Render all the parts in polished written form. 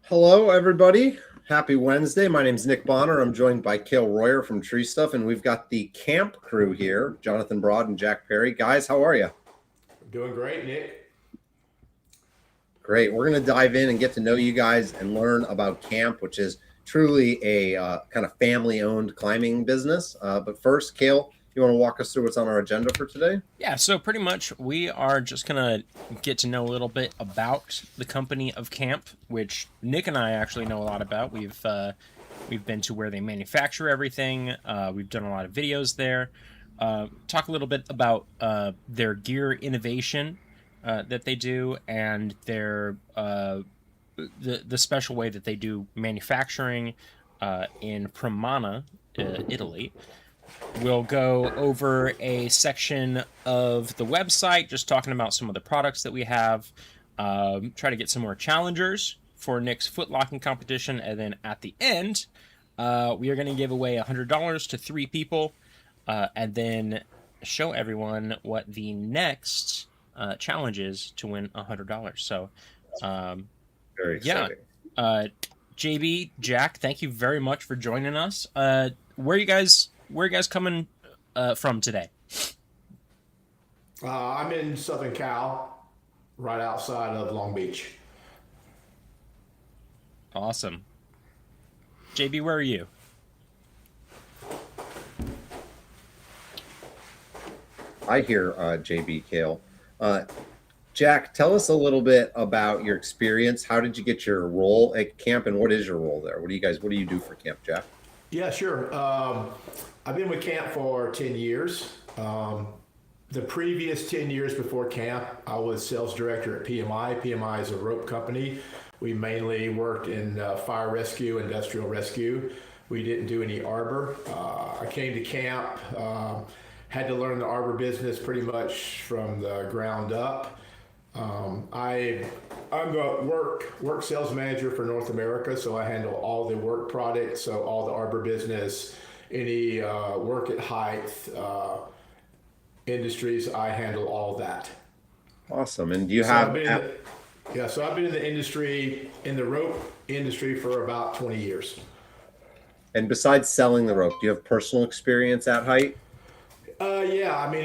Hello, everybody. Happy Wednesday. My name is Nick Bonner. I'm joined by Cale Royer from TreeStuff, and we've got the camp crew here, Jonathan Broad and Jack Perry. Guys, how are you? Doing great, Nick. Great. We're going to dive in and get to know you guys and learn about camp, which is truly a kind of family-owned climbing business. But first, Cale, you want to walk us through what's on our agenda for today? Yeah, so pretty much we are just gonna get to know a little bit about the company of C.A.M.P, which Nick and I actually know a lot about. We've been to where they manufacture everything. We've done a lot of videos there. Talk a little bit about their gear innovation that they do, and their the special way that they do manufacturing in Cremona, Italy. We'll go over a section of the website, just talking about some of the products that we have. Try to get some more challengers for Nick's footlocking competition, and then at the end, we are going to give away $100 to 3 people, and then show everyone what the next challenge is to win $100. So, Very exciting. JB, Jack, thank you very much for joining us. Where are you guys coming from today? I'm in Southern Cal, right outside of Long Beach. Awesome. JB, where are you? I hear JB, Cale. Jack, tell us a little bit about your experience. How did you get your role at camp, and what is your role there? What do you do for camp, Jack? Yeah, sure. I've been with C.A.M.P for 10 years. The previous 10 years before C.A.M.P, I was sales director at PMI. PMI is a rope company. We mainly worked in fire rescue, industrial rescue. We didn't do any arbor. I came to C.A.M.P, had to learn the arbor business pretty much from the ground up. I'm the work sales manager for North America, so I handle all the work products, so all the arbor business, any work at height industries, I handle all that. Awesome. And do you have? So I've been in the industry, in the rope industry, for about 20 years. And besides selling the rope, do you have personal experience at height? Yeah, I mean,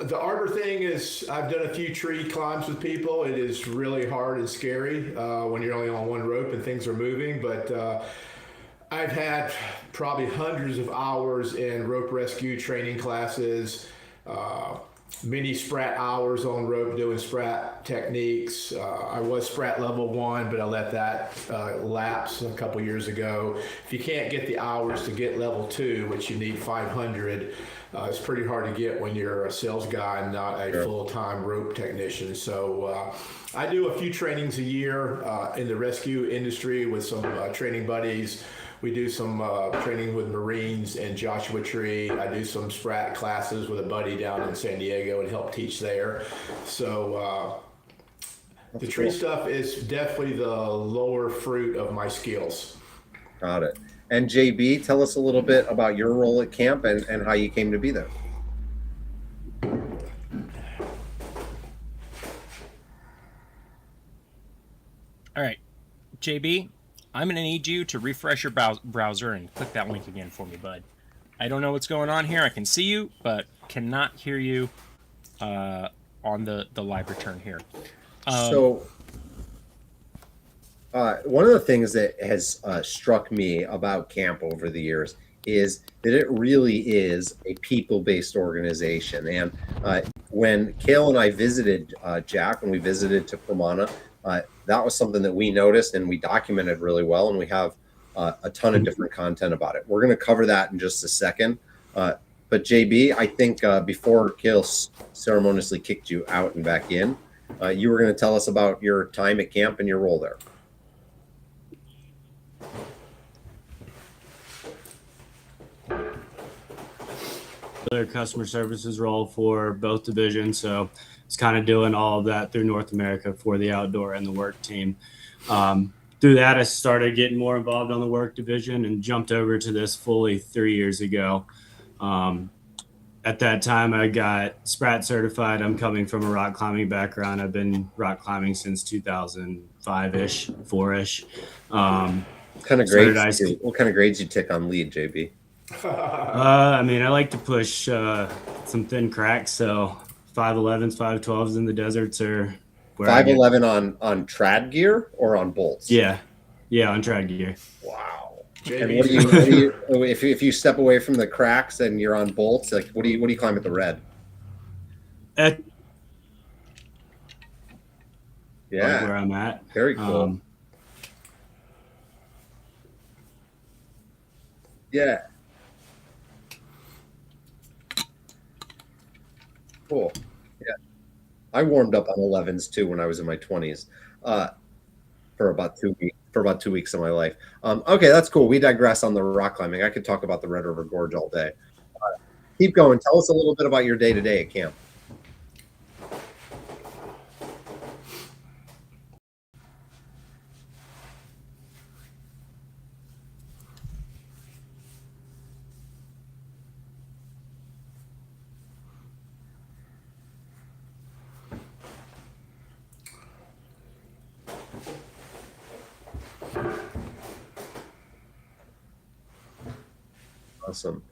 the arbor thing is, I've done a few tree climbs with people. It is really hard and scary when you're only on one rope and things are moving. But I've had probably hundreds of hours in rope rescue training classes, many sprat hours on rope doing sprat techniques. I was sprat level 1, but I let that lapse a couple years ago. If you can't get the hours to get level 2, which you need 500, it's pretty hard to get when you're a sales guy and not a full-time rope technician. So I do a few trainings a year in the rescue industry with some training buddies. We do some training with Marines in Joshua Tree. I do some sprat classes with a buddy down in San Diego and help teach there. So the tree stuff is definitely the lower fruit of my skills. Got it. And JB, tell us a little bit about your role at camp and how you came to be there. All right, JB, I'm going to need you to refresh your browser and click that link again for me, bud. I don't know what's going on here. I can see you, but cannot hear you on the live return here. One of the things that has struck me about camp over the years is that it really is a people-based organization. And when Cale and I visited Jack, when we visited to Cremona, that was something that we noticed and we documented really well, and we have a ton of different content about it. We're going to cover that in just a second. But JB, I think before Cale ceremoniously kicked you out and back in, you were going to tell us about your time at camp and your role there. Their customer services role for both divisions, so it's kind of doing all of that through North America for the outdoor and the work team. Through that, I started getting more involved on the work division and jumped over to this fully 3 years ago. at that time, I got Sprat certified. I'm coming from a rock climbing background. I've been rock climbing since 2005-ish, 4-ish. Kind of Started grades? ice. What kind of grades you tick on lead, JB? I mean, I like to push some thin cracks, so 511s, 512s in the deserts are where I get. 511 on trad gear or on bolts? Yeah, on trad gear. Wow. And JB's what do you if you step away from the cracks and you're on bolts, like what do you climb at the red? At Yeah, like where I'm at. very cool. Yeah, cool. Yeah, I warmed up on 11s too when I was in my 20s, for about 2 weeks. For about 2 weeks of my life. Okay, that's cool. We digress on the rock climbing. I could talk about the Red River Gorge all day. Keep going. Tell us a little bit about your day to day at camp. Awesome.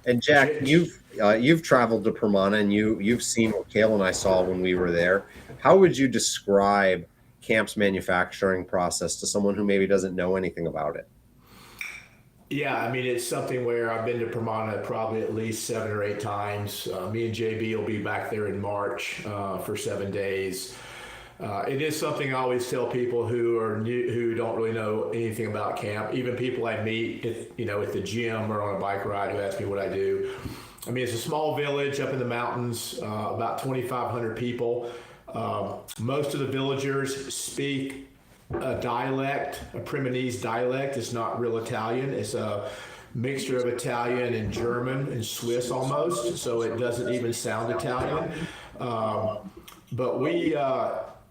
And Jack, you've traveled to Permana and you've seen what Kale and I saw when we were there. How would you describe Camp's manufacturing process to someone who maybe doesn't know anything about it? Yeah, I mean, it's something where I've been to Permana probably at least 7 or 8 times. Me and JB will be back there in March for 7 days. It is something I always tell people who are new, who don't really know anything about camp, even people I meet, at the gym or on a bike ride who ask me what I do. I mean, it's a small village up in the mountains, about 2,500 people. Most of the villagers speak a dialect, a Cremonese dialect. It's not real Italian. It's a mixture of Italian and German and Swiss almost, so it doesn't even sound Italian. But we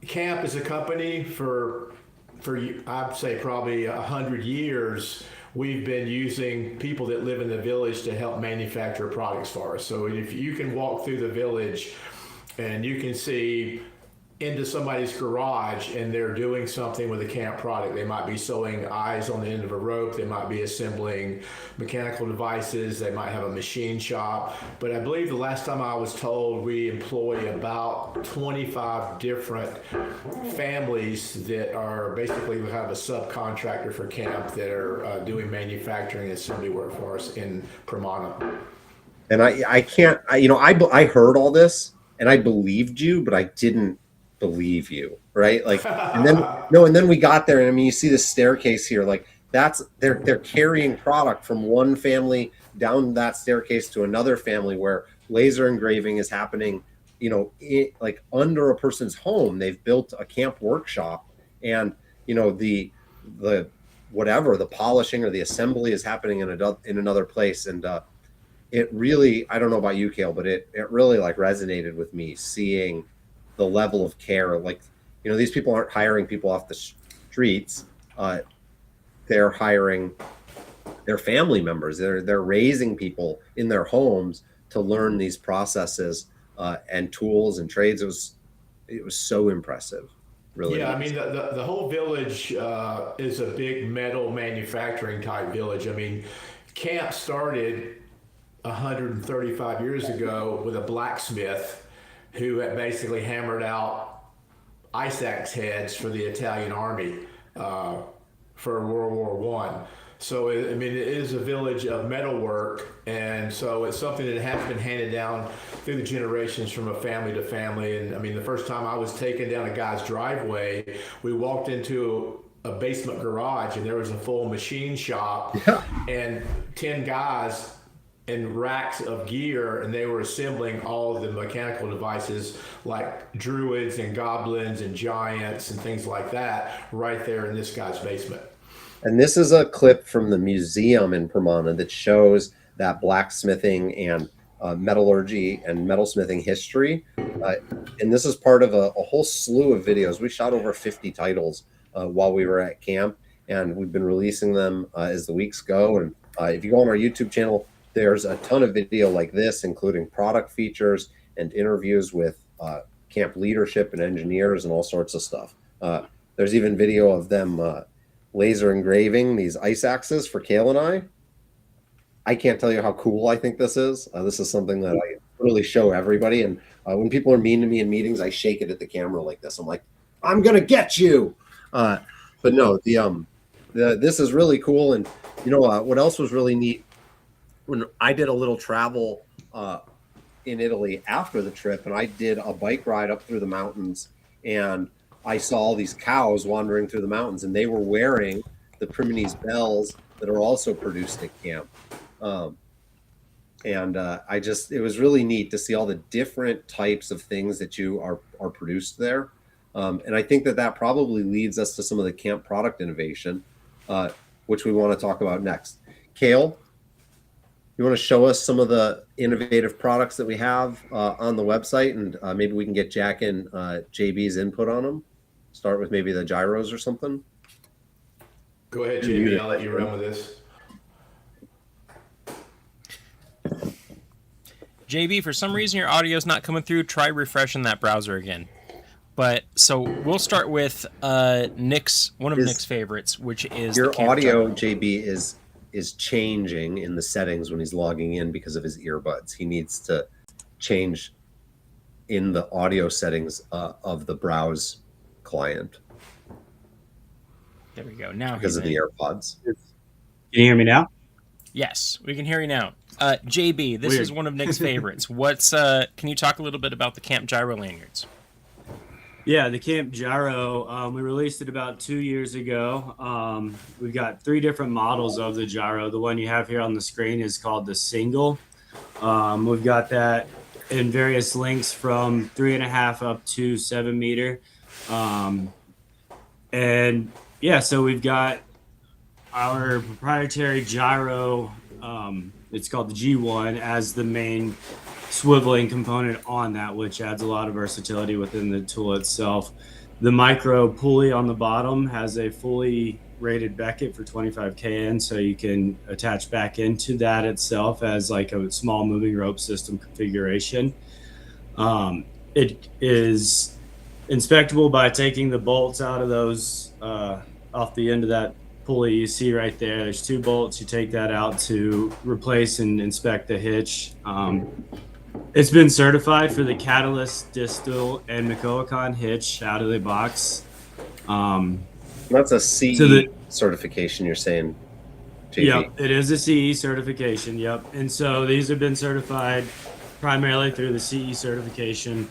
Camp is a company for I'd say probably 100 years. We've been using people that live in the village to help manufacture products for us. So if you can walk through the village and you can see into somebody's garage and they're doing something with a camp product. They might be sewing eyes on the end of a rope. They might be assembling mechanical devices. They might have a machine shop. But I believe the last time I was told we employ about 25 different families that are basically kind of a subcontractor for camp that are doing manufacturing and assembly work for us in Permana. And I heard all this and I believed you, but I didn't believe you, right? Like, and then we got there, and I mean, you see the staircase here, like they're carrying product from one family down that staircase to another family where laser engraving is happening, like under a person's home. They've built a camp workshop, and the whatever the polishing or the assembly is happening in another place, and it really, I don't know about you, Kale, but it really like resonated with me seeing the level of care. Like, these people aren't hiring people off the streets. They're hiring their family members. They're raising people in their homes to learn these processes and tools and trades. It was so impressive. Really. Yeah, I mean, the whole village is a big metal manufacturing type village. I mean, camp started 135 years ago with a blacksmith who had basically hammered out ice axe heads for the Italian army for World War One. So, I mean, it is a village of metalwork, and so it's something that has been handed down through the generations from a family to family. And I mean, the first time I was taken down a guy's driveway, we walked into a basement garage, and there was a full machine shop, and 10 guys in racks of gear, and they were assembling all of the mechanical devices like druids and goblins and giants and things like that right there in this guy's basement. And this is a clip from the museum in Permana that shows that blacksmithing and metallurgy and metalsmithing history. And this is part of a whole slew of videos. We shot over 50 titles while we were at camp, and we've been releasing them as the weeks go. And if you go on our YouTube channel, there's a ton of video like this, including product features and interviews with camp leadership and engineers and all sorts of stuff. There's even video of them laser engraving these ice axes for Kale and I. I can't tell you how cool I think this is. This is something that I really show everybody. And when people are mean to me in meetings, I shake it at the camera like this. I'm like, I'm gonna get you. But no, this is really cool. And you know what else was really neat? When I did a little travel in Italy after the trip, and I did a bike ride up through the mountains, and I saw all these cows wandering through the mountains, and they were wearing the Primonese bells that are also produced at camp. It was really neat to see all the different types of things that are produced there. And I think that probably leads us to some of the camp product innovation, which we want to talk about next. Kale, you want to show us some of the innovative products that we have on the website, and maybe we can get Jack and JB's input on them. Start with maybe the gyros or something. Go ahead, JB. I'll let you run with this. JB, for some reason your audio's not coming through. Try refreshing that browser again. But so we'll start with Nick's Nick's favorites, which is your the audio. JB is changing in the settings when he's logging in because of his earbuds. He needs to change in the audio settings of the browse client. There we go. Now because of the AirPods. Can you hear me now? Yes, we can hear you now. JB, this is one of Nick's favorites. Can you talk a little bit about the C.A.M.P gyro lanyards? Yeah, the C.A.M.P gyro, we released it about 2 years ago. We've got 3 different models of the gyro. The one you have here on the screen is called the single. We've got that in various lengths from 3.5 up to 7 meter. And yeah, so we've got our proprietary gyro, it's called the G1, as the main swiveling component on that, which adds a lot of versatility within the tool itself. The micro pulley on the bottom has a fully rated becket for 25 kN, so you can attach back into that itself as like a small moving rope system configuration. It is inspectable by taking the bolts out of those off the end of that pulley you see right there. There's 2 bolts. You take that out to replace and inspect the hitch. It's been certified for the Catalyst, Distal, and McCoacon hitch out of the box. That's a CE certification you're saying, JB? Yep, it is a CE certification, yep. And so these have been certified primarily through the CE certification,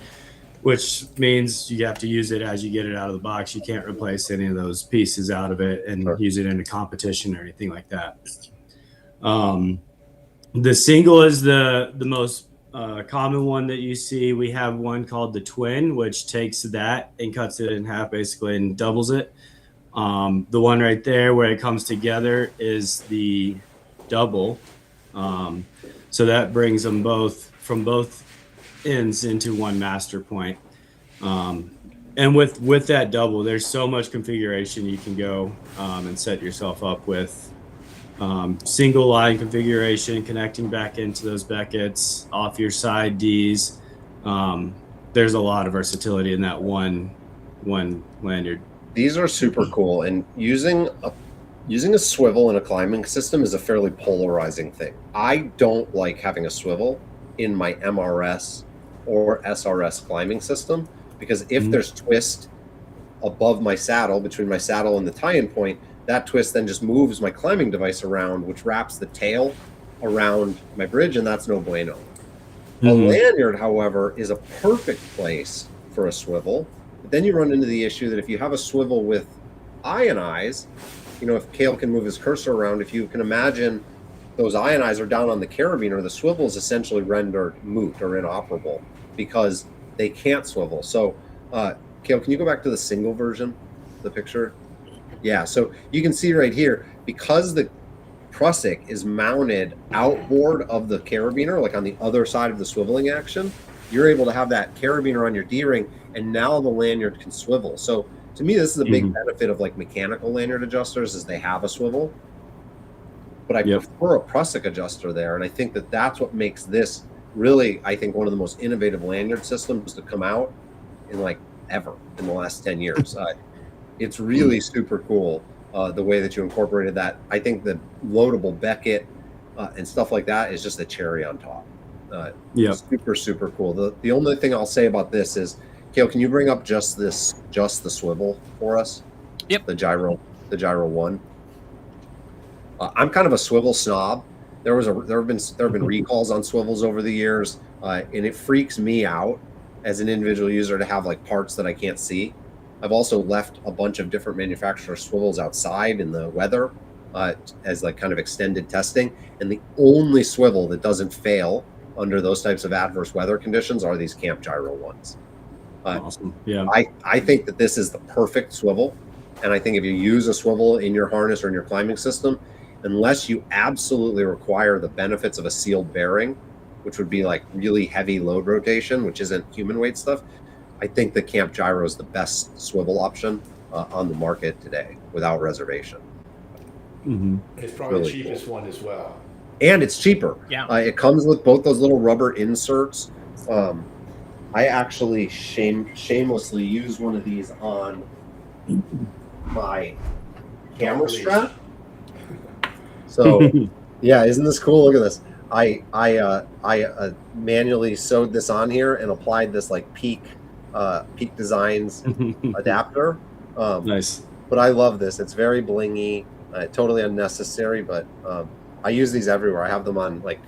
which means you have to use it as you get it out of the box. You can't replace any of those pieces out of it and use it in a competition or anything like that. The single is the most common one that you see. We have one called the twin, which takes that and cuts it in half basically and doubles it. The one right there where it comes together is the double. So that brings them both from both ends into one master point. And with that double, there's so much configuration you can go and set yourself up with. Single line configuration, connecting back into those beckets off your side Ds. There's a lot of versatility in that one lanyard. These are super cool, and using a swivel in a climbing system is a fairly polarizing thing. I don't like having a swivel in my MRS or SRS climbing system, because if there's twist above my saddle, between my saddle and the tie-in point, that twist then just moves my climbing device around, which wraps the tail around my bridge, and that's no bueno. A lanyard, however, is a perfect place for a swivel. But then you run into the issue that if you have a swivel with ion eyes, if Kale can move his cursor around, if you can imagine those ion eyes are down on the carabiner, the swivel is essentially rendered moot or inoperable because they can't swivel. So, Kale, can you go back to the single version, the picture? Yeah, so you can see right here, because the prusik is mounted outboard of the carabiner, like on the other side of the swiveling action, you're able to have that carabiner on your D-ring, and now the lanyard can swivel. So to me, this is a big benefit of like mechanical lanyard adjusters, is they have a swivel. but I prefer a prusik adjuster there. And I think that that's what makes this really, I think, one of the most innovative lanyard systems to come out in like ever in the last 10 years. It's really super cool the way that you incorporated that. I think the loadable Beckett and stuff like that is just a cherry on top. Super, super cool. The only thing I'll say about this is, Kale, can you bring up just the swivel for us? Yep. The gyro 1. I'm kind of a swivel snob. There have been recalls on swivels over the years, and it freaks me out as an individual user to have like parts that I can't see. I've also left a bunch of different manufacturer swivels outside in the weather as like kind of extended testing, and the only swivel that doesn't fail under those types of adverse weather conditions are these C.A.M.P gyro ones. Awesome. Yeah. I think that this is the perfect swivel. And I think if you use a swivel in your harness or in your climbing system, unless you absolutely require the benefits of a sealed bearing, which would be like really heavy load rotation, which isn't human weight stuff, I think the C.A.M.P gyro is the best swivel option on the market today without reservation. It's probably really the cheapest one as well. And it's cheaper. Yeah. It comes with both those little rubber inserts. I actually shamelessly use one of these on my camera strap. So yeah, isn't this cool? Look at this. I manually sewed this on here and applied this like Peak Designs adapter. Nice. But I love this. It's very blingy, totally unnecessary, but I use these everywhere. I have them on like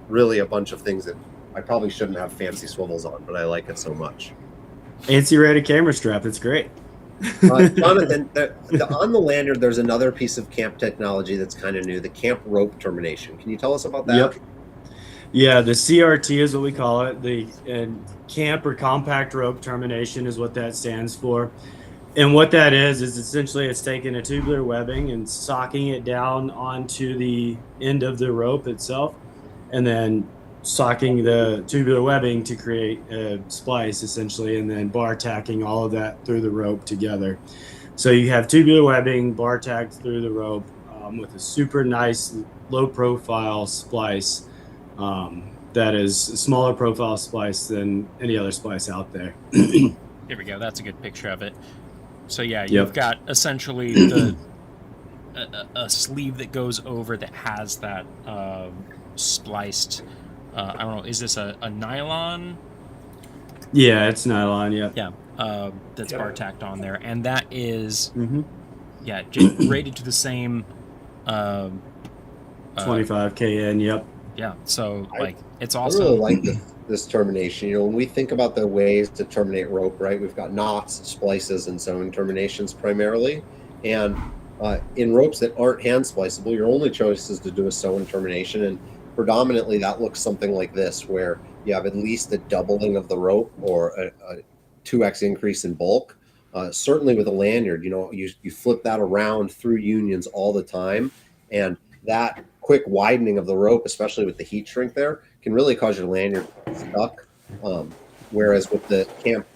really a bunch of things that I probably shouldn't have fancy swivels on, but I like it so much. Anti-rated camera strap. It's great. Jonathan, on the lanyard, there's another piece of C.A.M.P technology that's kind of new, the C.A.M.P rope termination. Can you tell us about that? Yep. Yeah, the CRT is what we call it. The C.A.M.P or compact rope termination is what that stands for. And what that is essentially it's taking a tubular webbing and socking it down onto the end of the rope itself, and then socking the tubular webbing to create a splice essentially, and then bar tacking all of that through the rope together. So you have tubular webbing bar tacked through the rope with a super nice low profile splice that is a smaller profile splice than any other splice out there. Here we go. That's a good picture of it. So yeah, you've got essentially a sleeve that goes over that has that spliced. I don't know. Is this a nylon? Yeah, it's nylon. Yeah. Yeah. That's bar tacked on there, and that is rated to the same 25 kN. Yep. Yeah. So like it's awesome. I really like this termination. You know, when we think about the ways to terminate rope, right? We've got knots, splices, and sewing terminations primarily, and in ropes that aren't hand spliceable, your only choice is to do a sewing termination, and predominantly that looks something like this, where you have at least a doubling of the rope or a 2x increase in bulk. Certainly with a lanyard, you know, you flip that around through unions all the time, and that quick widening of the rope, especially with the heat shrink there, can really cause your lanyard stuck. Whereas with the C.A.M.P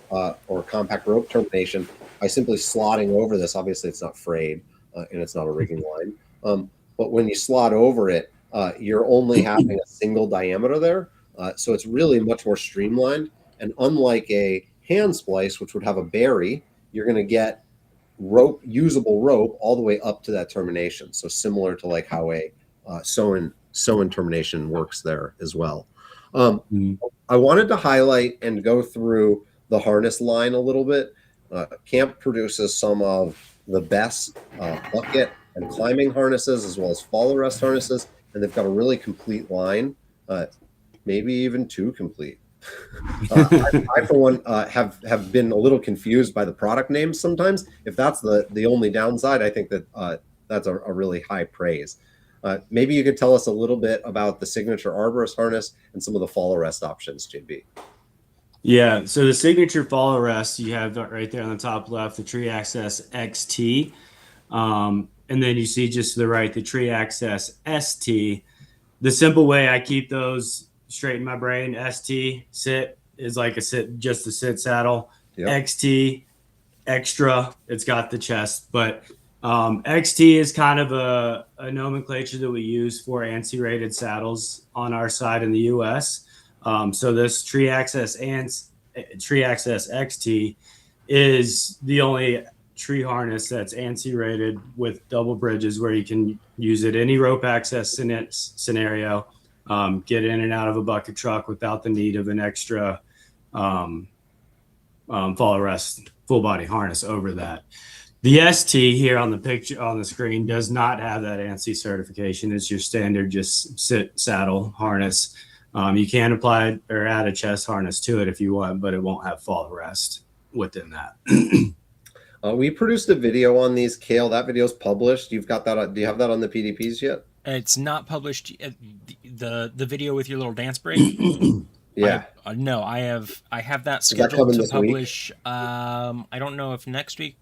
or compact rope termination, by simply slotting over this, obviously it's not frayed and it's not a rigging line, but when you slot over it, you're only having a single diameter there. So it's really much more streamlined. And unlike a hand splice, which would have a berry, you're going to get usable rope all the way up to that termination. So similar to like how a sew-in termination works there as well. I wanted to highlight and go through the harness line a little bit. C.A.M.P produces some of the best bucket and climbing harnesses, as well as fall arrest harnesses, and they've got a really complete line, maybe even too complete. I for one have been a little confused by the product names sometimes. If that's the only downside, I think that that's a really high praise. Maybe you could tell us a little bit about the signature arborist harness and some of the fall arrest options, JB. Yeah, so the signature fall arrest, you have right there on the top left, the Tree Access XT. And then you see just to the right, the Tree Access ST. The simple way I keep those straight in my brain, ST, sit, is like just a sit saddle. Yep. XT, extra, it's got the chest. But XT is kind of a nomenclature that we use for ANSI rated saddles on our side in the US. So this Tree Access XT is the only tree harness that's ANSI rated with double bridges where you can use it any rope access scenario, get in and out of a bucket truck without the need of an extra fall arrest full body harness over that. The ST here on the picture on the screen does not have that ANSI certification. It's your standard just sit saddle harness. You can apply or add a chest harness to it if you want, but it won't have fall arrest within that. We produced a video on these, Cale. That video's published. You've got that. Do you have that on the PDPs yet? It's not published. The video with your little dance break. Yeah. No, I have that scheduled to publish. I don't know if next week,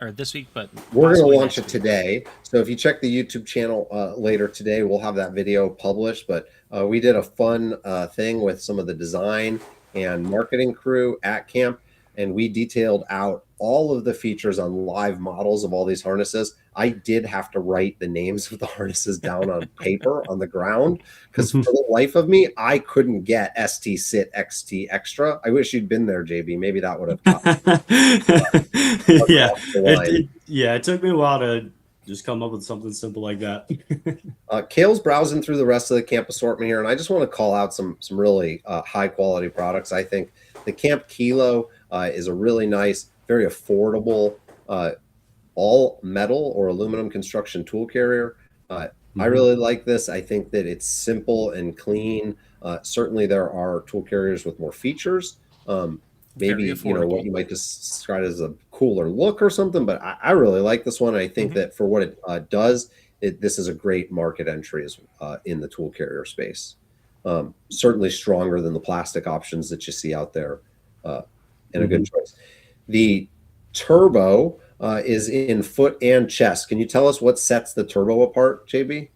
or this week, but we're going to launch it today. So if you check the YouTube channel later today, we'll have that video published. But we did a fun thing with some of the design and marketing crew at camp, and we detailed out all of the features on live models of all these harnesses. I did have to write the names of the harnesses down on paper on the ground because for the life of me, I couldn't get ST Sit XT Extra. I wish you'd been there, JB. Maybe that would have it took me a while to just come up with something simple like that. Cale's browsing through the rest of the camp assortment here, and I just want to call out some really high quality products. I think the Camp Kilo is a really nice, very affordable, all metal or aluminum construction tool carrier. I really like this. I think that it's simple and clean. Certainly there are tool carriers with more features. Maybe, what you might describe as a cooler look or something, but I really like this one. I think that for what it does, this is a great market entry in the tool carrier space. Certainly stronger than the plastic options that you see out there, and a good choice. The Turbo is in foot and chest. Can you tell us what sets the Turbo apart, JB?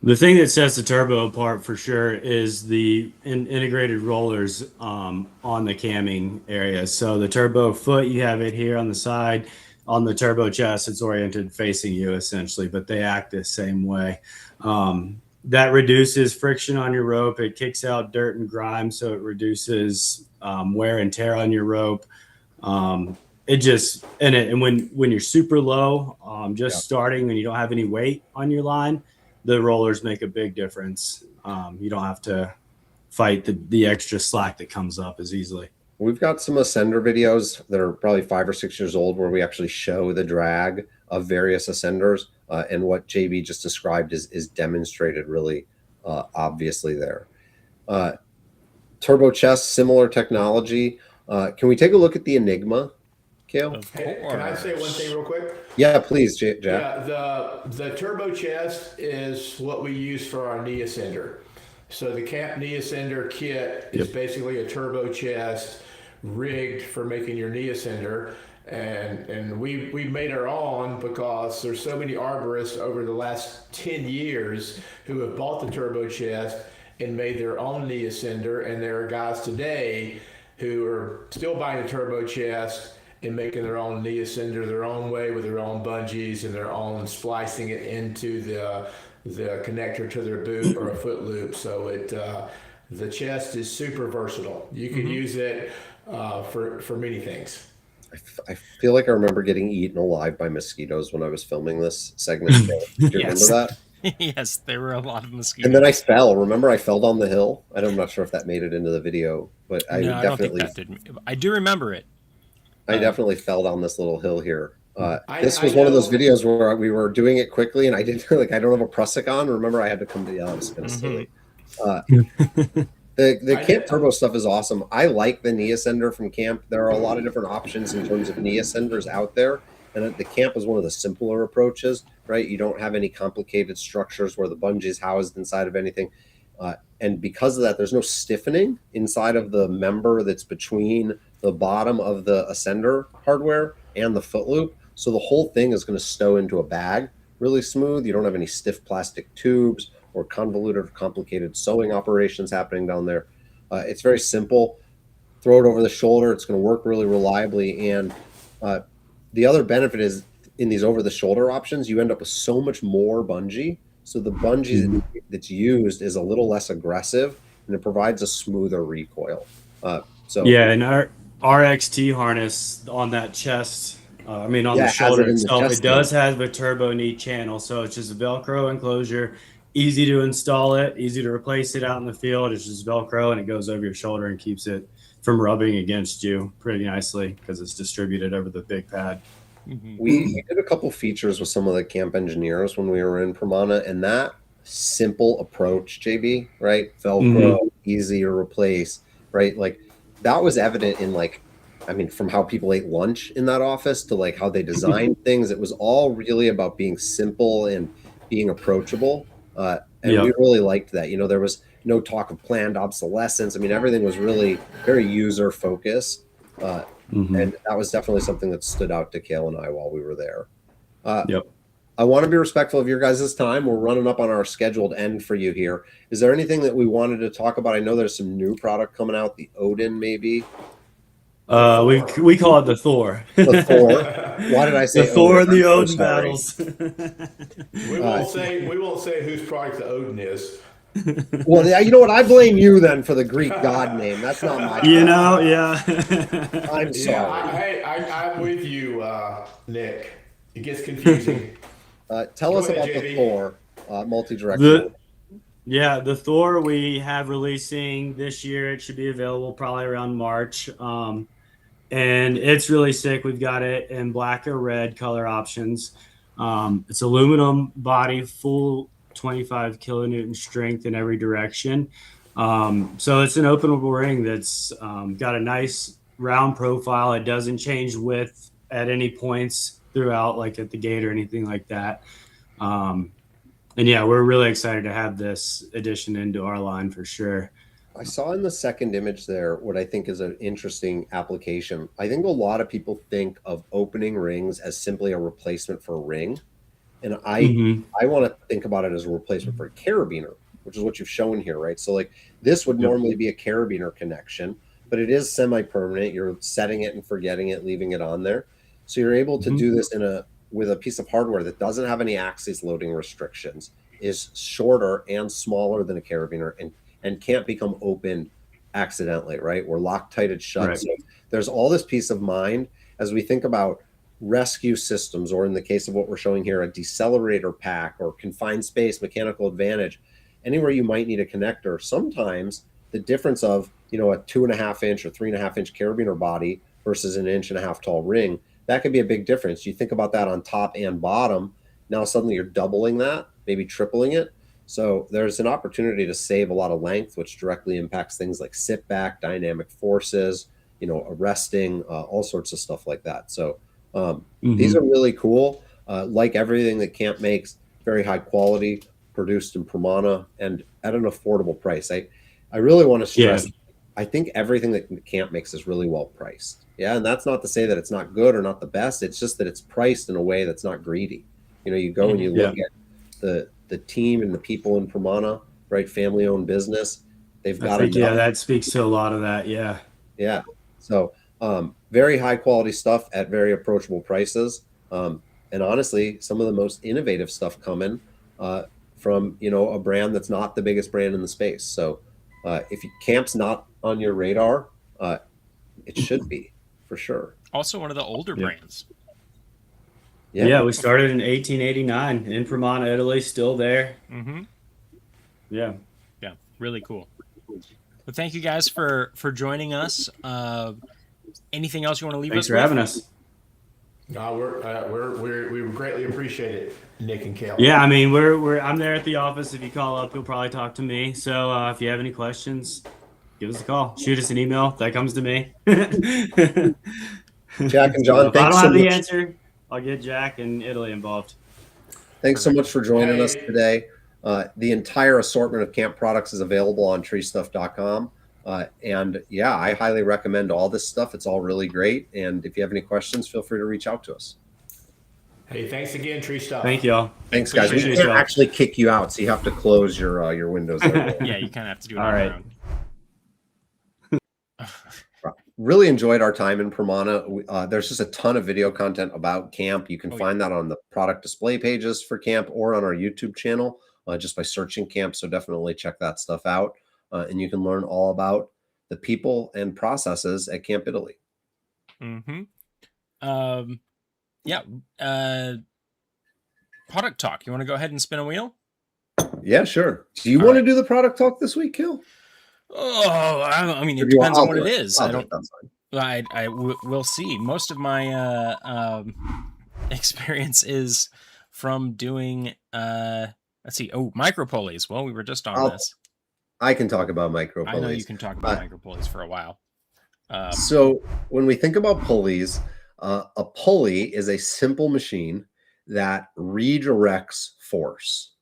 The thing that sets the Turbo apart for sure is the integrated rollers on the camming area. So the Turbo foot, you have it here on the side. On the Turbo chest, it's oriented facing you essentially, but they act the same way. That reduces friction on your rope. It kicks out dirt and grime, so it reduces wear and tear on your rope. And when you're super low, starting and you don't have any weight on your line, the rollers make a big difference. You don't have to fight the extra slack that comes up as easily. We've got some ascender videos that are probably 5 or 6 years old where we actually show the drag of various ascenders, and what JB just described is demonstrated really obviously there. Turbo chest, similar technology. Can we take a look at the Enigma, Cale? Hey, can I say one thing real quick? Yeah, please, Jack. Yeah, the Turbo chest is what we use for our knee ascender. So the Camp knee ascender kit is basically a turbo chest rigged for making your knee ascender. And we made our own because there's so many arborists over the last 10 years who have bought the turbo chest and made their own knee ascender. And there are guys today who are still buying a turbo chest and making their own knee ascender their own way with their own bungees and their own splicing it into the connector to their boot or a foot loop. So the chest is super versatile. You can use it for many things. I feel like I remember getting eaten alive by mosquitoes when I was filming this segment. Do you remember that? Yes, there were a lot of mosquitoes. And then I fell. Remember, I fell down the hill. I'm not sure if that made it into the video, but I definitely. I don't think that did. I do remember it. I definitely fell down this little hill here. This was one of those videos where we were doing it quickly, and I didn't I don't have a Prussic on. Remember, I had to come to the office. Kind of silly. The Camp Turbo stuff is awesome. I like the knee ascender from Camp. There are a lot of different options in terms of knee ascenders out there, and the Camp is one of the simpler approaches. Right, you don't have any complicated structures where the bungee is housed inside of anything, and because of that, there's no stiffening inside of the member that's between the bottom of the ascender hardware and the foot loop. So the whole thing is going to stow into a bag really smooth. You don't have any stiff plastic tubes or convoluted or complicated sewing operations happening down there. It's very simple. Throw it over the shoulder. It's going to work really reliably. And the other benefit is in these over-the-shoulder options, you end up with so much more bungee. So the bungee that's used is a little less aggressive, and it provides a smoother recoil. Yeah, and our RXT harness on that chest, on the shoulder itself, it does have a turbo knee channel. So it's just a Velcro enclosure, easy to install it, easy to replace it out in the field. It's just Velcro, and it goes over your shoulder and keeps it from rubbing against you pretty nicely because it's distributed over the big pad. We did a couple features with some of the camp engineers when we were in Permana, and that simple approach, JB, right? Velcro, easy to replace, right? Like that was evident in from how people ate lunch in that office to like how they designed things. It was all really about being simple and being approachable. And we really liked that. There was no talk of planned obsolescence. I mean, everything was really very user focused. And that was definitely something that stood out to Cale and I while we were there. I want to be respectful of your guys' time. We're running up on our scheduled end for you here. Is there anything that we wanted to talk about? I know there's some new product coming out, the Odin maybe. We call it the Thor. The Thor. Why did I say the Thor and the I'm Odin so sorry. battles? We won't say whose product the Odin is. Well, yeah, you know what? I blame you then for the Greek god name. That's not my fault. I'm sorry. I'm with you, Nick. It gets confusing. Tell us about the Thor multi-directional. The Thor we have releasing this year. It should be available probably around March. And it's really sick. We've got it in black or red color options. It's aluminum body, full 25 kilonewton strength in every direction. So it's an openable ring that's got a nice round profile. It doesn't change width at any points throughout, like at the gate or anything like that. And yeah, we're really excited to have this addition into our line for sure. I saw in the second image there what I think is an interesting application. I think a lot of people think of opening rings as simply a replacement for a ring. And I want to think about it as a replacement for a carabiner, which is what you've shown here, right? So like this would normally be a carabiner connection, but it is semi-permanent. You're setting it and forgetting it, leaving it on there. So you're able to do this with a piece of hardware that doesn't have any axis loading restrictions, is shorter and smaller than a carabiner, and can't become opened accidentally, right? We're Loctited shut. Right. So there's all this peace of mind as we think about rescue systems, or in the case of what we're showing here, a decelerator pack or confined space, mechanical advantage, anywhere you might need a connector. Sometimes the difference of, a 2.5 inch or 3.5 inch carabiner body versus an 1.5 inch tall ring, that could be a big difference. You think about that on top and bottom. Now suddenly you're doubling that, maybe tripling it. So there's an opportunity to save a lot of length, which directly impacts things like sit back, dynamic forces, arresting, all sorts of stuff like that. So these are really cool. Like everything that C.A.M.P makes, very high quality, produced in Permana and at an affordable price. I really want to stress, I think everything that C.A.M.P makes is really well priced. Yeah, and that's not to say that it's not good or not the best. It's just that it's priced in a way that's not greedy. You go and you look at the team and the people in Permana, right? Family-owned business. They've got that speaks to a lot of that. Yeah. So very high quality stuff at very approachable prices. And honestly, some of the most innovative stuff coming from, a brand that's not the biggest brand in the space. So if C.A.M.P's not on your radar, it should be for sure. Also one of the older brands. Yeah, we started in 1889 in Permana, Italy, still there. Yeah, really cool. Well, thank you guys for joining us. Anything else you want to leave us with? Thanks for having us. No, we greatly appreciate it, Nick and Cale. Yeah, I'm there at the office. If you call up, you'll probably talk to me. So if you have any questions, give us a call. Shoot us an email. That comes to me. Jack and John, if I don't have the answer, I'll get Jack and Italy involved. Thanks so much for joining us today. The entire assortment of C.A.M.P products is available on TreeStuff.com. And yeah, I highly recommend all this stuff. It's all really great. And if you have any questions, feel free to reach out to us. Hey, thanks again, TreeStuff. Thank y'all. Thanks, guys. We can't actually kick you out, so you have to close your windows. Yeah, you kind of have to do it on your own. Really enjoyed our time in Permana. There's just a ton of video content about camp. You can Oh, find that on the product display pages for camp or on our YouTube channel just by searching camp. So definitely check that stuff out. And you can learn all about the people and processes at Camp Italy. Mm-hmm. Yeah. Product talk. You want to go ahead and spin a wheel? Yeah, sure. Do you All want to right. do the product talk this week, Kill? Oh, I mean, Or it do you want? depends on I'll what do it it. is. I'll I do don't. it. That's fine. We'll see. Most of my experience is from doing let's see. Oh, micro pulleys. Well, we were just on this. I can talk about micro I know you pulleys. can talk about micro pulleys for a while. So when we think about pulleys, a pulley is a simple machine that redirects force.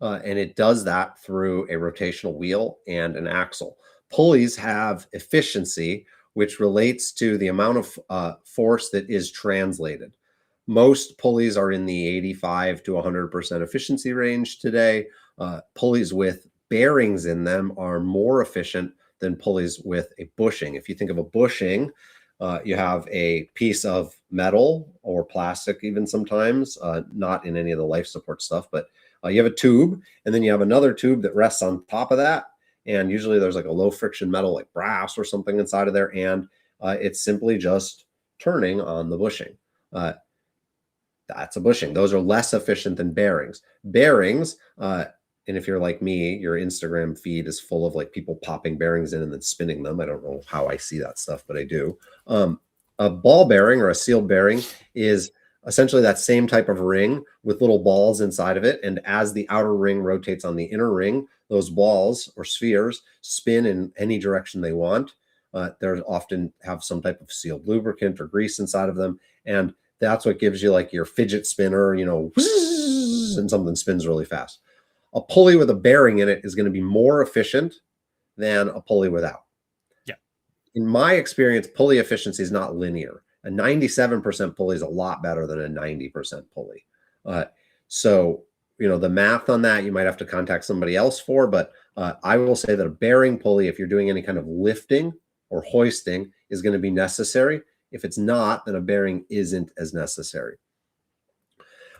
And it does that through a rotational wheel and an axle. Pulleys have efficiency, which relates to the amount of force that is translated. Most pulleys are in the 85 to 100% efficiency range today. Pulleys with bearings in them are more efficient than pulleys with a bushing. If you think of a bushing, you have a piece of metal or plastic, even sometimes, not in any of the life support stuff, but you have a tube, and then you have another tube that rests on top of that. And usually there's like a low friction metal, like brass or something inside of there. And it's simply just turning on the bushing. That's a bushing. Those are less efficient than bearings. Bearings, and if you're like me, your Instagram feed is full of like people popping bearings in and then spinning them. I don't know how I see that stuff, but I do. A ball bearing or a sealed bearing is essentially that same type of ring with little balls inside of it. And as the outer ring rotates on the inner ring, those balls or spheres spin in any direction they want. They often have some type of sealed lubricant or grease inside of them. And that's what gives you like your fidget spinner, and something spins really fast. A pulley with a bearing in it is going to be more efficient than a pulley without. Yeah. In my experience, pulley efficiency is not linear. A 97% pulley is a lot better than a 90% pulley. So, the math on that, you might have to contact somebody else for, but I will say that a bearing pulley, if you're doing any kind of lifting or hoisting, is going to be necessary. If it's not, then a bearing isn't as necessary.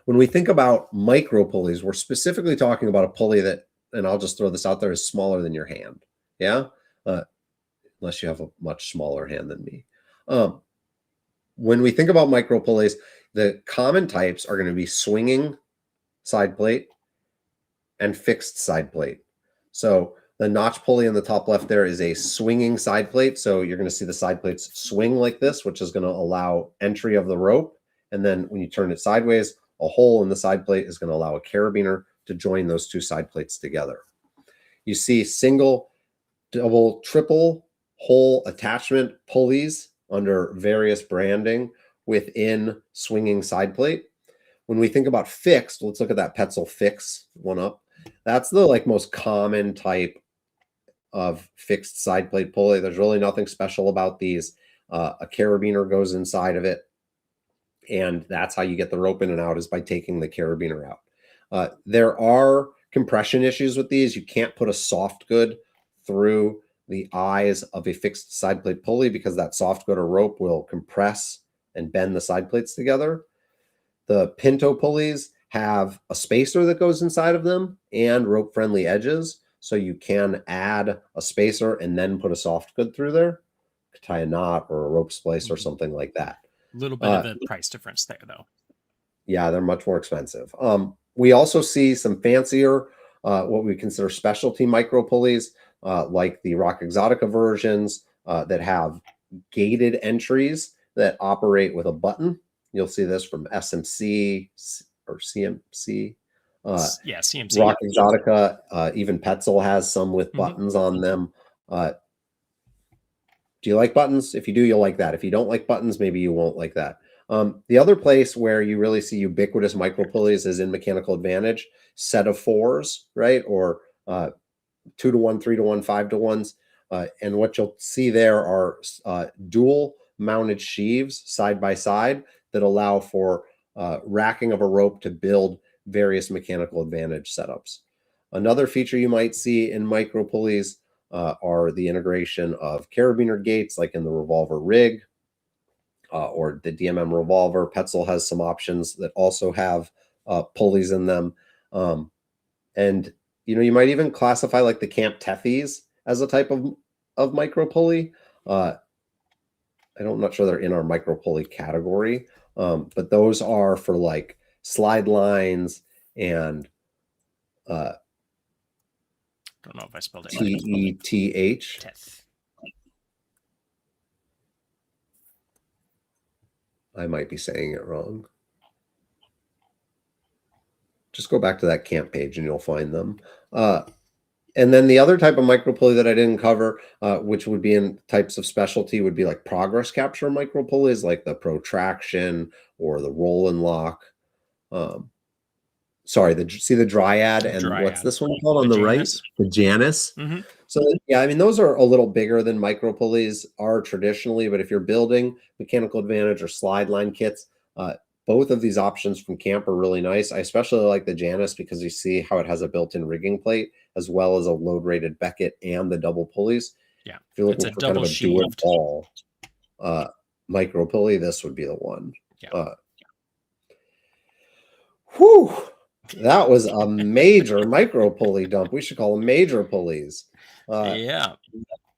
When we think about micro pulleys, we're specifically talking about a pulley that, and I'll just throw this out there, is smaller than your hand. Yeah. Unless you have a much smaller hand than me. When we think about micro pulleys, the common types are going to be swinging side plate and fixed side plate. So the notch pulley in the top left there is a swinging side plate. So you're going to see the side plates swing like this, which is going to allow entry of the rope. And then when you turn it sideways, a hole in the side plate is going to allow a carabiner to join those two side plates together. You see single, double, triple hole attachment pulleys under various branding within swinging side plate. When we think about fixed, let's look at that Petzl Fix one up. That's the most common type of fixed side plate pulley. There's really nothing special about these. A carabiner goes inside of it, and that's how you get the rope in and out, is by taking the carabiner out. There are compression issues with these. You can't put a soft good through the eyes of a fixed side plate pulley because that soft good or rope will compress and bend the side plates together. The Pinto pulleys have a spacer that goes inside of them and rope-friendly edges, so you can add a spacer and then put a soft good through there, tie a knot or a rope splice or something like that. A little bit of a price difference there, though. Yeah, they're much more expensive. We also see some fancier, what we consider specialty micro pulleys, like the Rock Exotica versions that have gated entries that operate with a button. You'll see this from SMC or C.A.M.P. Yeah, CMC. Rock Exotica, even Petzl has some with buttons on them. Do you like buttons? If you do, you'll like that. If you don't like buttons, maybe you won't like that. The other place where you really see ubiquitous micro pulleys is in Mechanical Advantage, set of fours, right? Or 2-to-1, 3-to-1, 5-to-1s. And what you'll see there are dual mounted sheaves side by side that allow for racking of a rope to build various Mechanical Advantage setups. Another feature you might see in micro pulleys are the integration of carabiner gates, like in the revolver rig, or the DMM revolver. Petzl has some options that also have pulleys in them. And you might even classify like the C.A.M.P Tethys as a type of micro pulley. I'm not sure they're in our micro pulley category, but those are for like slide lines and Don't know if I spelled it TETH. Teth. I might be saying it wrong. Just go back to that C.A.M.P page and you'll find them. And then the other type of micro pulley that I didn't cover, which would be in types of specialty, would be like progress capture micro pulleys, like the protraction or the roll and lock. Sorry, see the Dryad and Dryad. What's this one called on the right? The Janus. Mm-hmm. So yeah, I mean, those are a little bigger than micro pulleys are traditionally, but if you're building mechanical advantage or slide line kits, both of these options from C.A.M.P are really nice. I especially like the Janus because you see how it has a built-in rigging plate as well as a load-rated Beckett and the double pulleys. Yeah, if you're looking for kind of a do-it-all micro pulley, this would be the one. Yeah. Whew, that was a major micro pulley dump. We should call them major pulleys. Yeah.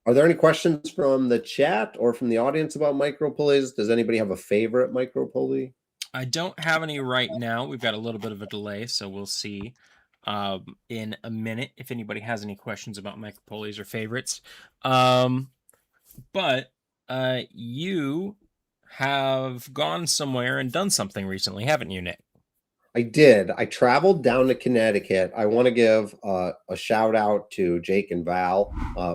Are there any questions from the chat or from the audience about micro pulleys? Does anybody have a favorite micro pulley? I don't have any right now. We've got a little bit of a delay, so we'll see in a minute if anybody has any questions about micro pulleys or favorites. But you have gone somewhere and done something recently, haven't you, Nick? I did. I traveled down to Connecticut. I want to give a shout out to Jake and Val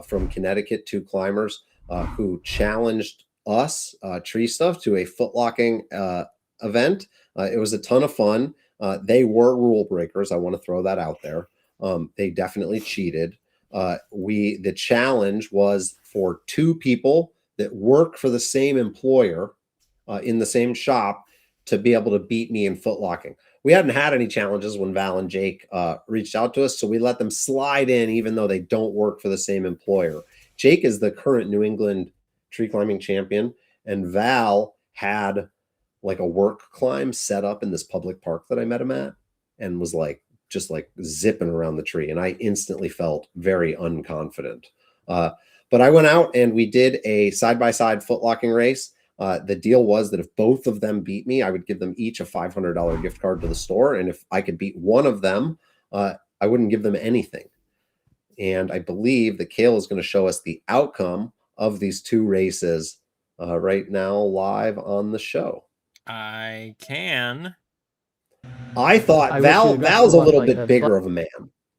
from Connecticut, two climbers who challenged us, TreeStuff, to a footlocking event. It was a ton of fun. They were rule breakers. I want to throw that out there. They definitely cheated. The challenge was for two people that work for the same employer in the same shop to be able to beat me in footlocking. We hadn't had any challenges when Val and Jake reached out to us, so we let them slide in even though they don't work for the same employer. Jake is the current New England tree climbing champion, and Val had like a work climb set up in this public park that I met him at and was like just like zipping around the tree, and I instantly felt very unconfident. But I went out and we did a side-by-side footlocking race. The deal was that if both of them beat me, I would give them each a $500 gift card to the store. And if I could beat one of them, I wouldn't give them anything. And I believe that Kale is going to show us the outcome of these two races right now live on the show. I can. I thought Val's a little bit bigger of a man.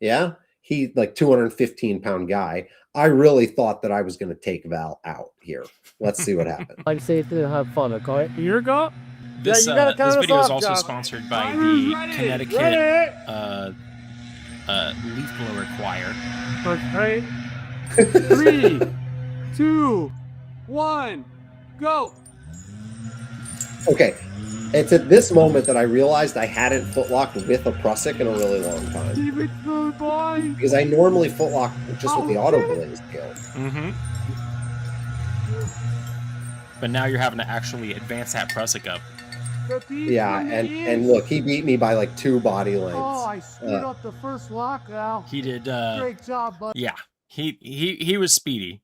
Yeah. He like 215-pound guy. I really thought that I was going to take Val out here. Let's see what happens. Like say to have fun, okay? Here you go. This, yeah, this video is also sponsored by the Connecticut leaf blower choir. Okay. 3, 2, 1, go. Okay. It's at this moment that I realized I hadn't footlocked with a Prusik in a really long time. Keep it good, boy. Because I normally footlock just with the auto blaze skill. Mm-hmm. But now you're having to actually advance that Prusik up. Yeah, and look, he beat me by like 2 body lengths. Oh, I screwed up the first lock now. He did. Great job, bud. Yeah, he was speedy.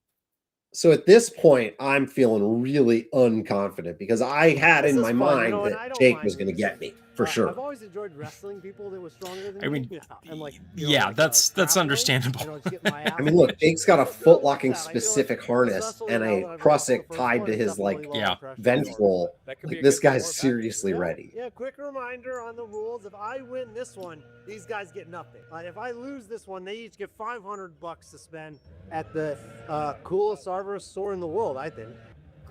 So at this point, I'm feeling really unconfident because I had in my mind that Jake was going to get me for sure. I've always enjoyed wrestling people that were stronger than I mean, me. And like, yeah, that's understandable. I mean, look, Jake's got a footlocking specific harness and a Prusik tied to his like ventral. Like, this guy's seriously ready. Yeah, quick reminder on the rules: if I win this one, these guys get nothing. If I lose this one, they each get $500 to spend at the coolest arborist store in the world, I think.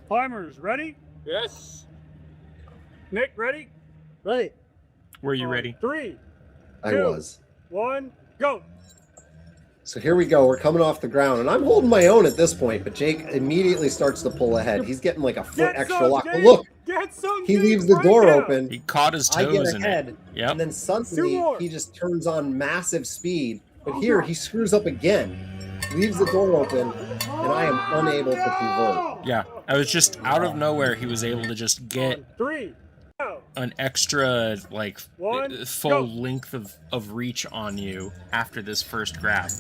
Climbers, ready? Yes. Nick, ready? Ready. Were you ready? 3, I 2, was. 1, go. So here we go. We're coming off the ground, and I'm holding my own at this point, but Jake immediately starts to pull ahead. He's getting like a foot extra lock. But look, he leaves the door open. He caught his I toes get in ahead, it. Yep. and then suddenly he just turns on massive speed. But here he screws up again. leaves the door open, and I am unable to convert. Yeah, I was just out of nowhere. He was able to just get On 3, go. an extra like One, full go. length of reach on you after this first grab.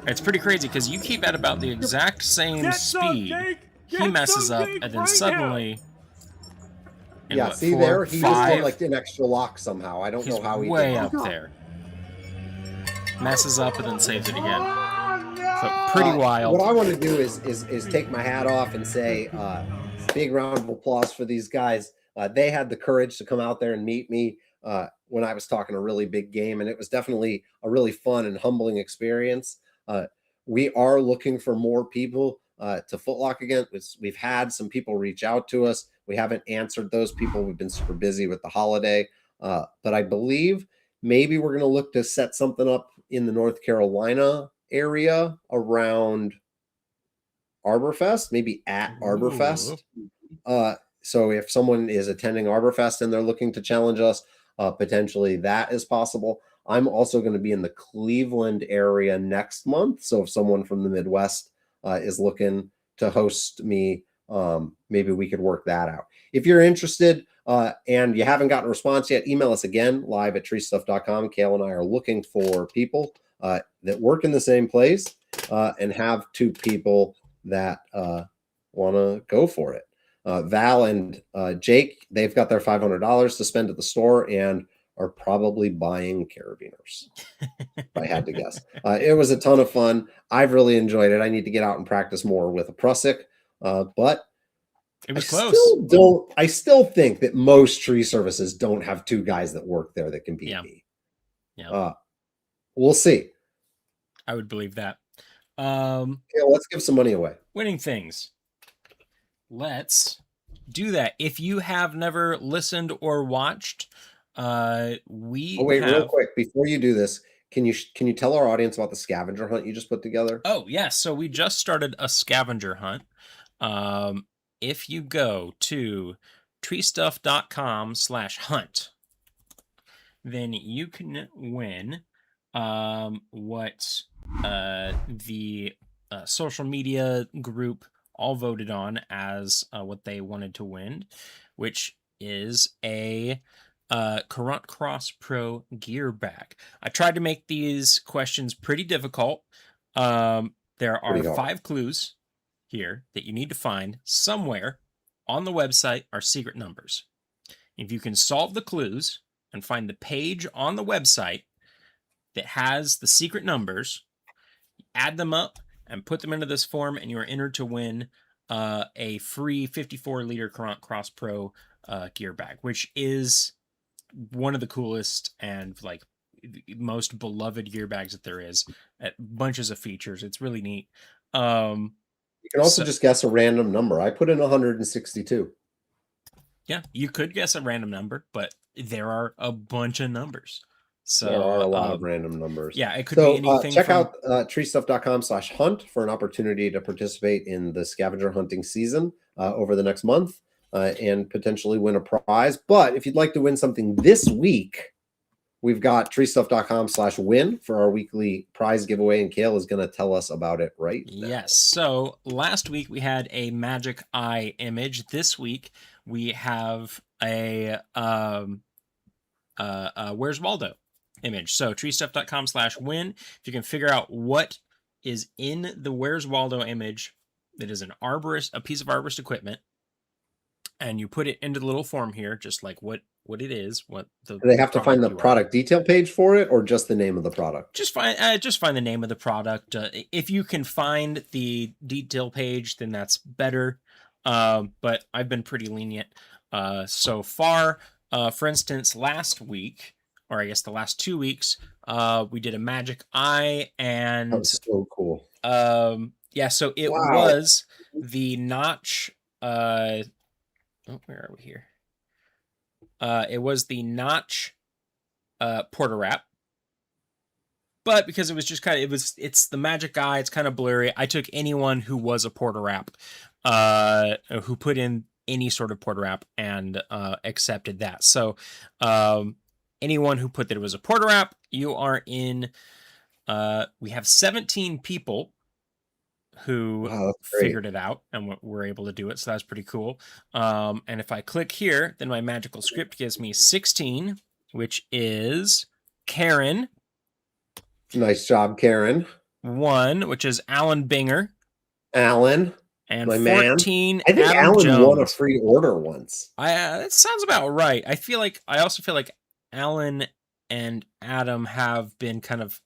It's pretty crazy because you keep at about the exact same Get some, speed. Jake! He Get messes some, up, Jake, and then right suddenly, in Yeah, what, see 4, there? He just 5, put like an extra lock somehow. I don't he's know how he way did up that. there. Messes up and then saves it again. So pretty What wild. I want to do is take my hat off and say big round of applause for these guys. They had the courage to come out there and meet me when I was talking a really big game, and it was definitely a really fun and humbling experience. We are looking for more people to footlock again. We've had some people reach out to us. We haven't answered those people. We've been super busy with the holiday, but I believe maybe we're going to look to set something up in the North Carolina area around Arborfest, maybe at Arborfest. So if someone is attending Arborfest and they're looking to challenge us, potentially that is possible. I'm also going to be in the Cleveland area next month. So if someone from the Midwest is looking to host me, maybe we could work that out. If you're interested and you haven't gotten a response yet, email us again, live@treestuff.com. Kale and I are looking for people that work in the same place and have 2 people that want to go for it. Val and Jake, they've got their $500 to spend at the store and are probably buying carabiners. If I had to guess. It was a ton of fun. I've really enjoyed it. I need to get out and practice more with a Prussic, but It was close. I still think that most tree services don't have 2 guys that work there that can beat me. Yeah. We'll see. I would believe that. Okay, let's give some money away. Winning things. Let's do that. If you have never listened or watched, real quick before you do this, can you tell our audience about the scavenger hunt you just put together? Oh yes, so we just started a scavenger hunt. If you go to treestuff.com/hunt, then you can win what the social media group all voted on as what they wanted to win, which is a Current Cross Pro gear bag. I tried to make these questions pretty difficult. There are 5 clues here that you need to find somewhere on the website are secret numbers. If you can solve the clues and find the page on the website that has the secret numbers, add them up and put them into this form, and you are entered to win a free 54-liter Current Cross Pro gear bag, which is one of the coolest and like most beloved gear bags that there is. Bunches of features. It's really neat. You can also just guess a random number. I put in 162. Yeah, you could guess a random number, but there are a bunch of numbers. So there are a lot of random numbers. Yeah, it could be anything. Check out treestuff.com/hunt for an opportunity to participate in the scavenger hunting season over the next month and potentially win a prize. But if you'd like to win something this week, we've got treestuff.com/win for our weekly prize giveaway, and Kale is going to tell us about it right now. Yes. So last week we had a Magic Eye image. This week we have a Where's Waldo image. So treestuff.com/win. If you can figure out what is in the Where's Waldo image, that is a piece of arborist equipment, and you put it into the little form here, just like what it is, what the. Do they have to find the product detail page for it, or just the name of the product? Just find the name of the product. If you can find the detail page, then that's better. But I've been pretty lenient so far. For instance, last week, or I guess the last 2 weeks, we did a Magic Eye, and that was so cool. Yeah, so it was the Notch. Where are we here? It was the Notch Porter Wrap. But because it was just it's the Magic Eye, it's kind of blurry. I took anyone who was a Porter Wrap, who put in any sort of Porter Wrap and accepted that. So anyone who put that it was a Porter Wrap, you are in. We have 17 people who Wow, that's great. figured it out and were able to do it. So that's pretty cool. And if I click here, then my magical script gives me 16, which is Karen. Nice job, Karen. 1, which is Alan Binger. Alan, And my 14, man. I think Adam Alan Jones. won a free order once. That sounds about right. I also feel like Alan and Adam have been kind of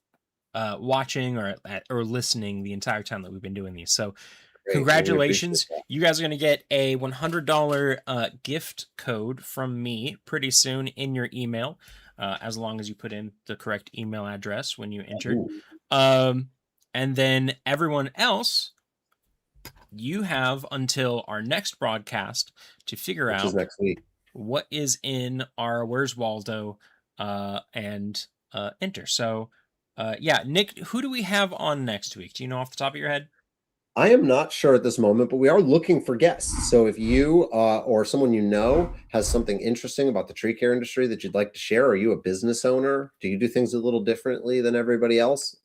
watching or listening the entire time that we've been doing these. So Great. congratulations. We appreciate You guys are going to get a $100 gift code from me pretty soon in your email, as long as you put in the correct email address when you enter. And then everyone else, you have until our next broadcast to figure Which out is next week. what is in our Where's Waldo and enter. So yeah, Nick, who do we have on next week? Do you know off the top of your head? I am not sure at this moment, but we are looking for guests. So if you or someone you know has something interesting about the tree care industry that you'd like to share, are you a business owner? Do you do things a little differently than everybody else?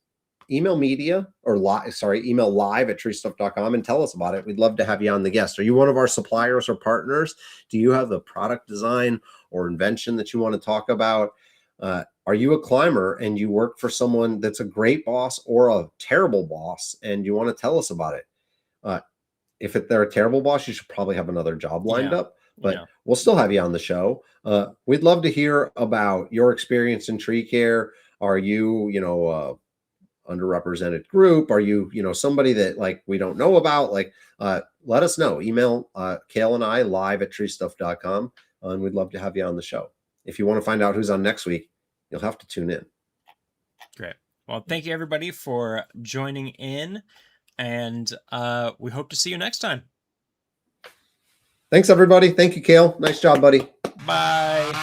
Email email live at treestuff.com and tell us about it. We'd love to have you on the guest. Are you one of our suppliers or partners? Do you have the product design or invention that you want to talk about? Are you a climber and you work for someone that's a great boss or a terrible boss and you want to tell us about it? If they're a terrible boss, you should probably have another job lined up, but we'll still have you on the show. We'd love to hear about your experience in tree care. Are you, underrepresented group? Are you, somebody that like we don't know about? Like, let us know. Email Kale and I live at treestuff.com, and we'd love to have you on the show. If you want to find out who's on next week, you'll have to tune in. Great. Well, thank you everybody for joining in, and we hope to see you next time. Thanks, everybody. Thank you, Kale. Nice job, buddy. Bye.